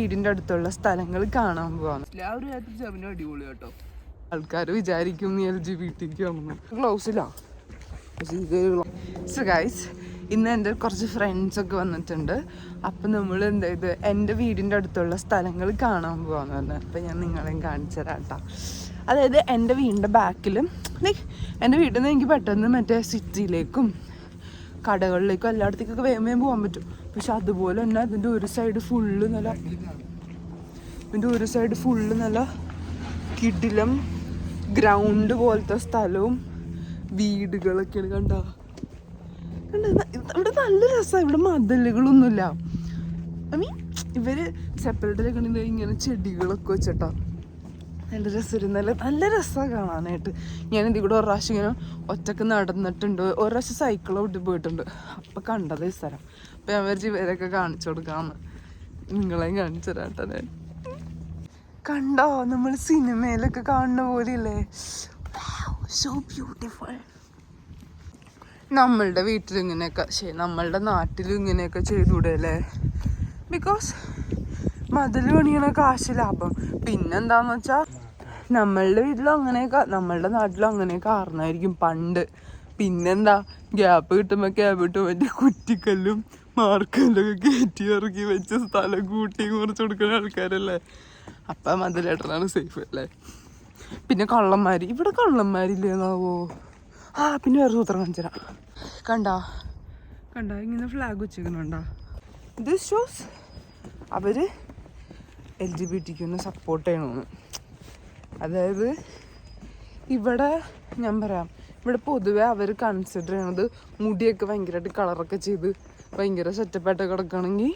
വീടിൻ്റെ അടുത്തുള്ള സ്ഥലങ്ങൾ കാണാൻ പോവാണ്. ആ ഒരു കാര്യത്തിൽ ജമിനും അടിപൊളി കേട്ടോ. ആൾക്കാർ വിചാരിക്കും നീ LGBT ആണെന്ന്. ഗ്ലൗസിലാ. സോ ഗൈസ്, ഇന്ന് എൻ്റെ കുറച്ച് ഫ്രണ്ട്സൊക്കെ വന്നിട്ടുണ്ട്. അപ്പം നമ്മൾ എന്തായത് എൻ്റെ വീടിൻ്റെ അടുത്തുള്ള സ്ഥലങ്ങൾ കാണാൻ പോകാമെന്ന് പറഞ്ഞത്. അപ്പം ഞാൻ നിങ്ങളെയും കാണിച്ചു തരാം കേട്ടോ. അതായത് എൻ്റെ വീടിൻ്റെ ബാക്കിലും ലൈക്ക് എൻ്റെ വീട്ടിൽ നിന്ന് എനിക്ക് പെട്ടെന്ന് മറ്റേ സിറ്റിയിലേക്കും കടകളിലേക്കും എല്ലായിടത്തേക്കൊക്കെ വേഗം വേഗം പോകാൻ പറ്റും. പക്ഷെ അതുപോലെ തന്നെ അതിൻ്റെ ഒരു സൈഡ് ഫുള്ള് നല്ല കിടിലം ഗ്രൗണ്ട് പോലത്തെ സ്ഥലവും വീടുകളൊക്കെയാണ്. കണ്ടോ ഇവിടെ നല്ല രസമാണ്. ഇവിടെ മതിലുകളൊന്നുമില്ല. ഐ മീൻ ഇവര് സെപ്പറേറ്റിലൊക്കെ ഇങ്ങനെ ചെടികളൊക്കെ വെച്ചിട്ടാ നല്ല രസം. നല്ല രസമാണ് കാണാനായിട്ട്. ഞാൻ ഇതിൽ കൂടെ ഒരു പ്രാവശ്യം ഇങ്ങനെ ഒറ്റക്ക് നടന്നിട്ടുണ്ട്, ഒരു പ്രാവശ്യം സൈക്കിൾ ഓട്ടി പോയിട്ടുണ്ട്. അപ്പം കണ്ടത് ഈ സ്ഥലം. അപ്പം ഞാൻ വിചാരിച്ച് ഇവരൊക്കെ കാണിച്ചു കൊടുക്കാമെന്ന്. നിങ്ങളെയും കാണിച്ചു തരാം കേട്ടോ ഞാൻ. കണ്ടോ നമ്മൾ സിനിമയിലൊക്കെ കാണുന്ന പോലെയല്ലേ? So beautiful. നമ്മളുടെ വീട്ടിൽ ഇങ്ങനെയൊക്കെ നമ്മളുടെ നാട്ടിലും ഇങ്ങനെയൊക്കെ ചെയ്തുകൂടെ അല്ലേ? ബിക്കോസ് മതിൽ പണിയണ കാശ് ലാഭം. പിന്നെന്താന്ന് വെച്ചാൽ നമ്മളുടെ വീട്ടിലും അങ്ങനെയൊക്കെ നമ്മളുടെ നാട്ടിലും അങ്ങനെയൊക്കെ ആർന്നായിരിക്കും പണ്ട്. പിന്നെന്താ ഗ്യാപ്പ് കിട്ടുമ്പോൾ മറ്റേ കുറ്റിക്കല്ലും മാർക്കല്ലൊക്കെ കയറ്റി ഇറക്കി വെച്ച് സ്ഥലം കൂട്ടി കുറച്ച് കൊടുക്കുന്ന ആൾക്കാരല്ലേ. അപ്പം മതിലേട്ടനാണ് സേഫ് അല്ലേ? പിന്നെ കള്ളന്മാര്, ഇവിടെ കള്ളന്മാരില്ലേന്നാവോ? പിന്നെ വേറെ സൂത്രം കാണിച്ചരാ. കണ്ടാ ഇങ്ങനെ ഫ്ലാഗ് വെച്ചിരിക്കുന്നുണ്ടാ? ദിസ് ഷോസ് അവര് LGBT സപ്പോർട്ട് ചെയ്യണമെന്ന്. അതായത് ഇവിടെ ഞാൻ പറയാം, ഇവിടെ പൊതുവെ അവർ കൺസിഡർ ചെയ്യണത് മുടിയൊക്കെ ഭയങ്കരമായിട്ട് കളറൊക്കെ ചെയ്ത് ഭയങ്കര സെറ്റപ്പായിട്ട് കിടക്കുകയാണെങ്കിൽ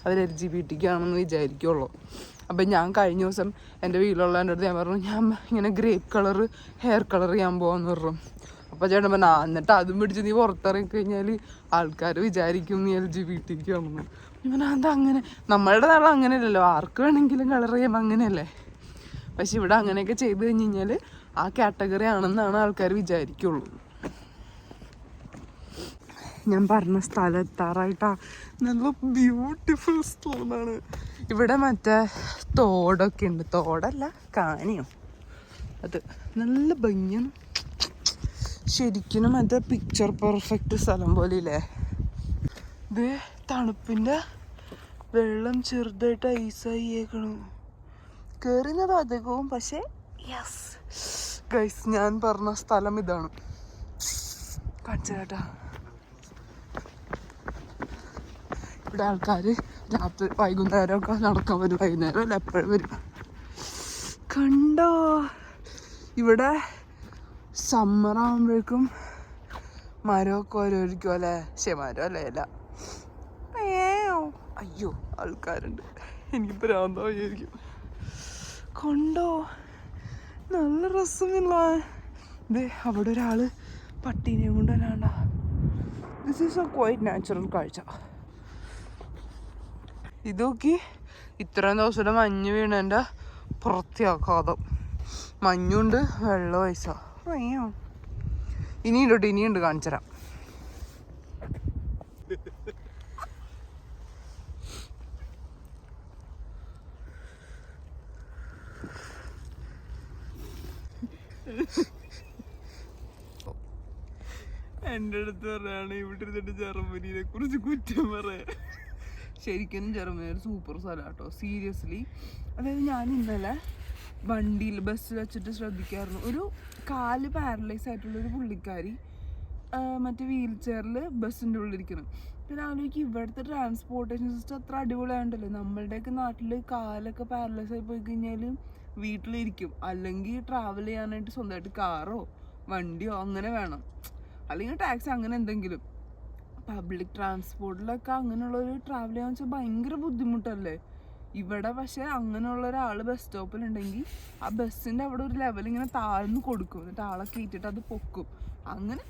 അവർ LGBT ആണെന്ന് വിചാരിക്കുള്ളൂ. അപ്പം ഞാൻ കഴിഞ്ഞ ദിവസം എൻ്റെ വീട്ടിലുള്ള എൻ്റെ അടുത്ത് ഞാൻ പറഞ്ഞു, ഞാൻ ഇങ്ങനെ ഗ്രേപ്പ് കളറ് ഹെയർ കളർ ചെയ്യാൻ പോകാമെന്ന് പറഞ്ഞു. അപ്പോൾ ചേട്ടൻ പറഞ്ഞു, എന്നിട്ട് അതും പിടിച്ച് നീ പുറത്തിറങ്ങി കഴിഞ്ഞാൽ ആൾക്കാർ വിചാരിക്കും നീ LGBT ആണെന്ന്. ഞാൻ എന്താ അങ്ങനെ? നമ്മളുടെ നാളെ അങ്ങനെയല്ലല്ലോ, ആർക്ക് വേണമെങ്കിലും കളർ ചെയ്യാം, അങ്ങനെയല്ലേ? പക്ഷെ ഇവിടെ അങ്ങനെയൊക്കെ ചെയ്ത് കഴിഞ്ഞ് കഴിഞ്ഞാൽ ആ കാറ്റഗറി ആണെന്നാണ് ആൾക്കാർ വിചാരിക്കുള്ളൂ. ഞാൻ പറഞ്ഞ സ്ഥലം എത്താറായിട്ടാ. നല്ല ബ്യൂട്ടിഫുൾ സ്ഥലമാണ്. ഇവിടെ മറ്റേ തോടൊക്കെ ഉണ്ട്. തോടല്ല, കാനിയോ. അത് നല്ല ഭംഗിയാണ് ശരിക്കും. മറ്റേ പിക്ചർ പെർഫെക്റ്റ് സ്ഥലം പോലെ ഇല്ലേ? ഇത് തണുപ്പിൻ്റെ വെള്ളം ചെറുതായിട്ട് ഐസായിയേക്കണു. കയറുന്നത് അധികവും. പക്ഷേ യെസ് ഗൈസ്, ഞാൻ പറഞ്ഞ സ്ഥലം ഇതാണ്. കാണിച്ചു കേട്ടാ. ഇവിടെ ആൾക്കാർ രാത്രി വൈകുന്നേരമൊക്കെ നടക്കാൻ വരും. വൈകുന്നേരം അല്ല, എപ്പോഴും വരും. കണ്ടോ ഇവിടെ സമ്മർ ആകുമ്പോഴേക്കും മരമൊക്കെ ഓരോരിക്കും അല്ലേ? മരം അല്ലേ? അല്ല, അയ്യോ ആൾക്കാരുണ്ട്. എനിക്ക് ഭ്രാന്തായിരിക്കും. കണ്ടോ നല്ല രസമില്ല? ഇത് അവിടെ ഒരാള് പട്ടീനെയും കൊണ്ട് വരാണ്ട. This is a quite natural കാഴ്ച. ഇതൊക്കെ ഇത്രയും ദിവസത്തെ മഞ്ഞ് വീണതിൻ്റെ പ്രത്യാഘാതം. മഞ്ഞുണ്ട്, വെള്ളം പൈസ. അയ്യോ ഇനിയുണ്ട് കാണിച്ചരാം. എൻ്റെ അടുത്ത് പറയാണ് ഇവിടെ ഇരുന്നിട്ട് ജർമ്മനിയെ കുറിച്ച് കുറ്റം പറയാൻ. ശരിക്കും ജർമ്മനി ഒരു സൂപ്പർ സ്ഥലം കേട്ടോ, സീരിയസ്ലി. അതായത് ഞാൻ ഇന്നലെ വണ്ടിയിൽ ബസ്സിൽ വെച്ചിട്ട് ശ്രദ്ധിക്കായിരുന്നു, ഒരു കാല് പാരലൈസ് ആയിട്ടുള്ളൊരു പുള്ളിക്കാരി മറ്റേ വീൽ ചെയറിൽ ബസ്സിൻ്റെ ഉള്ളിലിരിക്കണം. പിന്നെ ആലോചിക്കും, ഇവിടുത്തെ ട്രാൻസ്പോർട്ടേഷൻ സിസ്റ്റം അത്ര അടിപൊളിയായിട്ടല്ലേ. നമ്മളുടെയൊക്കെ നാട്ടിൽ കാലൊക്കെ പാരലൈസ് ആയി പോയി കഴിഞ്ഞാൽ വീട്ടിലിരിക്കും, അല്ലെങ്കിൽ ട്രാവൽ ചെയ്യാനായിട്ട് സ്വന്തമായിട്ട് കാറോ വണ്ടിയോ അങ്ങനെ വേണം, അല്ലെങ്കിൽ ടാക്സി, അങ്ങനെ എന്തെങ്കിലും. പബ്ലിക് ട്രാൻസ്പോർട്ടിലൊക്കെ അങ്ങനെയുള്ളൊരു ട്രാവൽ ചെയ്യാന്ന് വെച്ചാൽ ഭയങ്കര ബുദ്ധിമുട്ടല്ലേ. ഇവിടെ പക്ഷേ അങ്ങനെയുള്ള ഒരാൾ ബസ് സ്റ്റോപ്പിലുണ്ടെങ്കിൽ ആ ബസ്സിൻ്റെ അവിടെ ഒരു ലെവൽ ഇങ്ങനെ താഴ്ന്നു കൊടുക്കും, എന്നിട്ട് ആളെ കയറ്റിയിട്ട് അത് പൊക്കും. അങ്ങനെ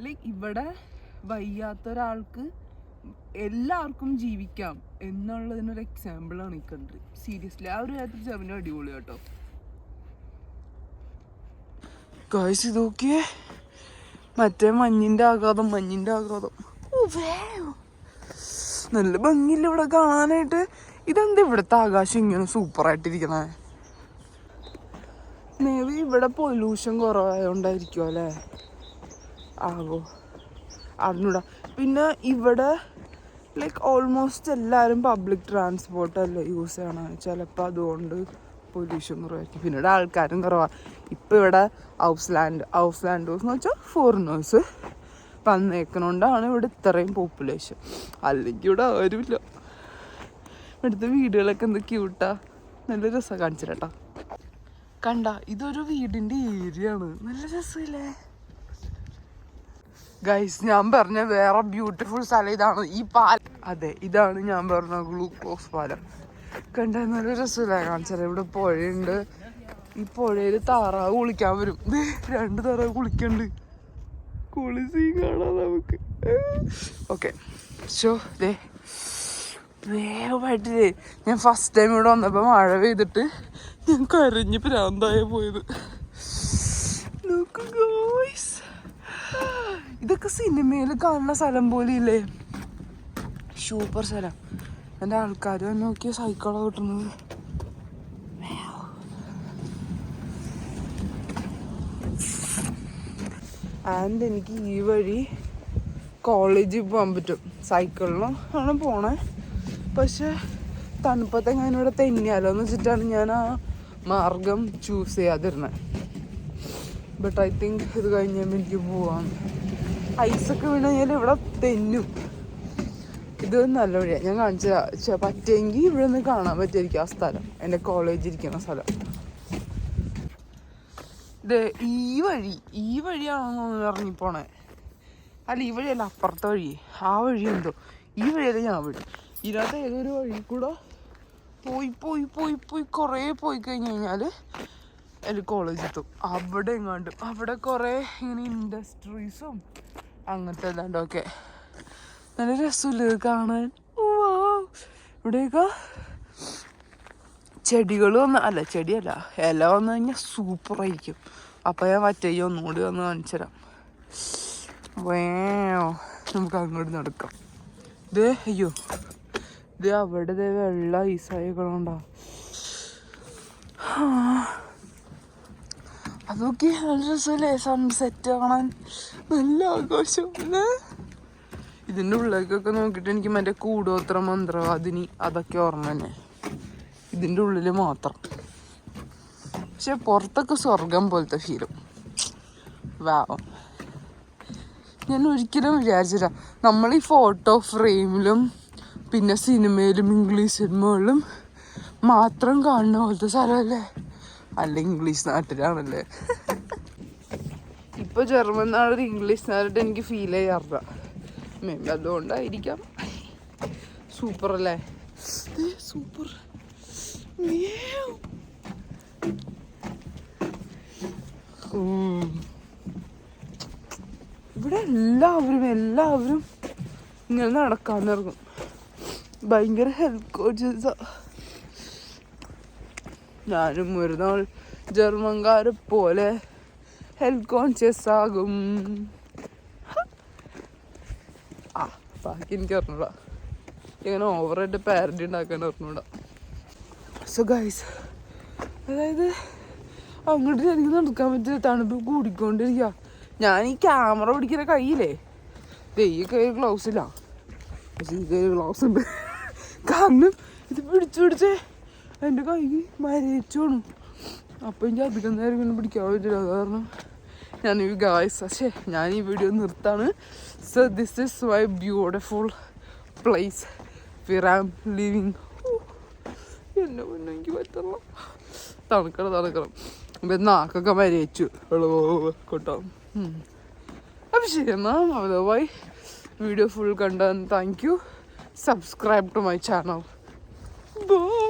ലൈക്ക് ഇവിടെ വയ്യാത്ത ഒരാൾക്ക് എല്ലാവർക്കും ജീവിക്കാം എന്നുള്ളതിനൊരു എക്സാമ്പിളാണ് ഈ കൺട്രി. സീരിയസ്ലി ആ ഒരു കാര്യത്തിൽ ജർമ്മനി അടിപൊളി കേട്ടോ. ഗൈസ് ഇതൊക്കെ മറ്റേ മഞ്ഞിൻ്റെ ആഘാതം. നല്ല ഭംഗിയില്ല ഇവിടെ കാണാനായിട്ട്. ഇതെന്താ ഇവിടുത്തെ ആകാശം ഇങ്ങനെ സൂപ്പറായിട്ടിരിക്കണേ? മേ ബി ഇവിടെ പൊല്യൂഷൻ കുറവായോണ്ടായിരിക്കും അല്ലേ? ആവോ അറിഞ്ഞൂടാ. പിന്നെ ഇവിടെ ലൈക്ക് ഓൾമോസ്റ്റ് എല്ലാവരും പബ്ലിക് ട്രാൻസ്പോർട്ടല്ലേ യൂസ് ചെയ്യണം. ചിലപ്പോൾ അതുകൊണ്ട് പൊല്യൂഷൻ കുറവായിരിക്കും. പിന്നെ ഇവിടെ ആൾക്കാരും കുറവാണ്. ഇപ്പം ഇവിടെ ഹൗസ് ലാൻഡേഴ്സ് എന്ന് വെച്ചാൽ ഫോറിനേഴ്സ് വന്നേക്കണോണ്ടാണ് ഇവിടെ ഇത്രയും പോപ്പുലേഷൻ. അല്ലെങ്കിൽ ഇവിടെ ആരുമില്ല. ഇവിടുത്തെ വീടുകളൊക്കെ എന്ത് ക്യൂട്ടാ, നല്ല രസമാണ്. കാണിച്ചിട്ടാ കണ്ട, ഇതൊരു വീടിൻ്റെ ഏരിയ ആണ്. നല്ല രസമില്ലേ ഗൈസ്? ഞാൻ പറഞ്ഞ വേറെ ബ്യൂട്ടിഫുൾ സ്ഥലം ഇതാണ്. ഈ പാലം, അതെ ഇതാണ് ഞാൻ പറഞ്ഞ ഗ്ലൂക്കോസ് പാലം. കണ്ട നല്ല രസമില്ലേ? കാണിച്ചാൽ ഇവിടെ പുഴയുണ്ട്. ഈ പുഴയിൽ താറാവ് കുളിക്കാൻ വരും. 2 താറാവ് കുളിക്കണ്ട്. കുളിസീ കാണാം നമുക്ക്. ഓക്കെ ഷോ ദേ വേഗമായിട്ടില്ലേ. ഞാൻ ഫസ്റ്റ് ടൈം ഇവിടെ വന്നപ്പോൾ മഴ പെയ്തിട്ട് ഞാൻ കരഞ്ഞ് പ്രാന്തായ പോയത്. ഇതൊക്കെ സിനിമയിൽ കാണുന്ന സ്ഥലം പോലെ ഇല്ലേ? സൂപ്പർ സ്ഥലം. എൻ്റെ ആൾക്കാർ നോക്കിയ സൈക്കിളാണ് കിട്ടുന്നത്. ആൻഡ് എനിക്ക് ഈ വഴി കോളേജിൽ പോകാൻ പറ്റും. സൈക്കിളിനും ആണ് പോണേ. പക്ഷെ തണുപ്പത്തെങ്ങാനും ഇവിടെ തെന്നിയാലോ എന്ന് വെച്ചിട്ടാണ് ഞാൻ ആ മാർഗം ചൂസ് ചെയ്യാതിരുന്നത്. ബട്ട് ഐ തിങ്ക് ഇത് കഴിഞ്ഞാൽ എനിക്ക് പോവാം. ഐസൊക്കെ വീണ് കഴിഞ്ഞാൽ ഇവിടെ തെന്നും. ഇത് നല്ല വഴിയാണ്. ഞാൻ കാണിച്ച പറ്റുമെങ്കിൽ ഇവിടെ നിന്ന് കാണാൻ പറ്റുമായിരിക്കും ആ സ്ഥലം, എൻ്റെ കോളേജ് ഇരിക്കുന്ന സ്ഥലം. ഇത് ഈ വഴിയാണോ ഇറങ്ങിപ്പോണേ? അല്ല ഈ വഴിയല്ല, അപ്പുറത്തെ വഴി. ആ വഴി എന്തോ, ഈ വഴിയല്ല ഞാൻ വഴി. ഇതിനകത്ത് ഏതൊരു വഴി കൂടെ പോയി കുറേ പോയി കഴിഞ്ഞാൽ എൻ്റെ കോളേജ് എത്തും. അവിടെ എങ്ങാണ്ടും അവിടെ കുറേ ഇങ്ങനെ ഇൻഡസ്ട്രീസും അങ്ങനത്തെ എല്ലാണ്ടൊക്കെ നല്ല രസമില്ല കാണാൻ. ഇവിടെയൊക്കെ ചെടികൾ ചെടിയല്ല, ഇല വന്നു കഴിഞ്ഞാൽ സൂപ്പറായിരിക്കും. അപ്പം ഞാൻ മറ്റേ ഒന്നുകൂടി വന്ന് കാണിച്ചു തരാം. നമുക്ക് അങ്ങോട്ട് നടക്കാം. അയ്യോ അവിടെ വെള്ള ഐസായിക്കണോണ്ടാ. അതൊക്കെ നല്ല രസമല്ലേ സൺസെറ്റ് കാണാൻ? നല്ല ആഘോഷം. ഇതിൻ്റെ ഉള്ളിലേക്കൊക്കെ നോക്കിയിട്ട് എനിക്ക് മറ്റേ കൂടോത്ര മന്ത്രവാദിനി അതൊക്കെ ഓർമ്മ തന്നെ. ഇതിൻ്റെ ഉള്ളിൽ മാത്രം. പക്ഷെ പുറത്തൊക്കെ സ്വർഗം പോലത്തെ ഫീലും. വാവും. ഞാൻ ഒരിക്കലും വിചാരിച്ചില്ല നമ്മൾ ഈ ഫോട്ടോ ഫ്രെയിമിലും പിന്നെ സിനിമയിലും ഇംഗ്ലീഷ് സിനിമകളിലും മാത്രം കാണുന്ന പോലത്തെ സ്ഥലമല്ലേ? അല്ല ഇംഗ്ലീഷ് നാട്ടിലാണല്ലേ. ഇപ്പോൾ ജർമ്മൻ നാടൊരു ഇംഗ്ലീഷ് നാടായിട്ട് എനിക്ക് ഫീൽ ചെയ്യാറില്ല. മേ ബി അതുകൊണ്ടായിരിക്കാം. സൂപ്പർ അല്ലേ? സൂപ്പർ. ഇവിടെ എല്ലാവരും ഇങ്ങനെ നടക്കാനിറങ്ങും. ഭയങ്കര ഹെൽത്ത് കോൺഷ്യസാ. ഞാനും ഒരു നാൾ ജർമ്മൻകാരെ പോലെ ഹെൽത്ത് കോൺഷ്യസ് ആകും. ബാക്കി എനിക്ക് അറിഞ്ഞൂടാ. ഇങ്ങനെ ഓവറായിട്ട് പാരഡി ഉണ്ടാക്കാൻ അറിഞ്ഞൂടാ. സോ ഗൈസ്, അതായത് അങ്ങോട്ട് എനിക്ക് നടക്കാൻ പറ്റില്ല. തണുപ്പ് കൂടിക്കൊണ്ടിരിക്കുക. ഞാൻ ഈ ക്യാമറ പിടിക്കുന്ന കയ്യിലേ ഈ കൈ ഗ്ലൗസ് ഇല്ല, പക്ഷെ ഈ കൈ ഗ്ലൗസ് ഉണ്ട്. കാരണം ഇത് പിടിച്ച് എൻ്റെ കൈ മരയിച്ചോണു. അപ്പം എനിക്ക് അധികം നേരം ഇങ്ങനെ പിടിക്കാൻ പറ്റില്ല. അത് കാരണം ഞാൻ ഈ വീഡിയോ നിർത്താണ്. So this is my beautiful place where I am living. എന്നെ മുന്നേ എനിക്ക് പറ്റില്ല. തണുക്കണം. അപ്പം നാക്കൊക്കെ മരയിച്ചു കേട്ടോ. അപ്പം ശരി എന്നാൽ അതുമായി വീഡിയോ ഫുൾ കണ്ടതിന് thank you. Subscribe to my channel. By.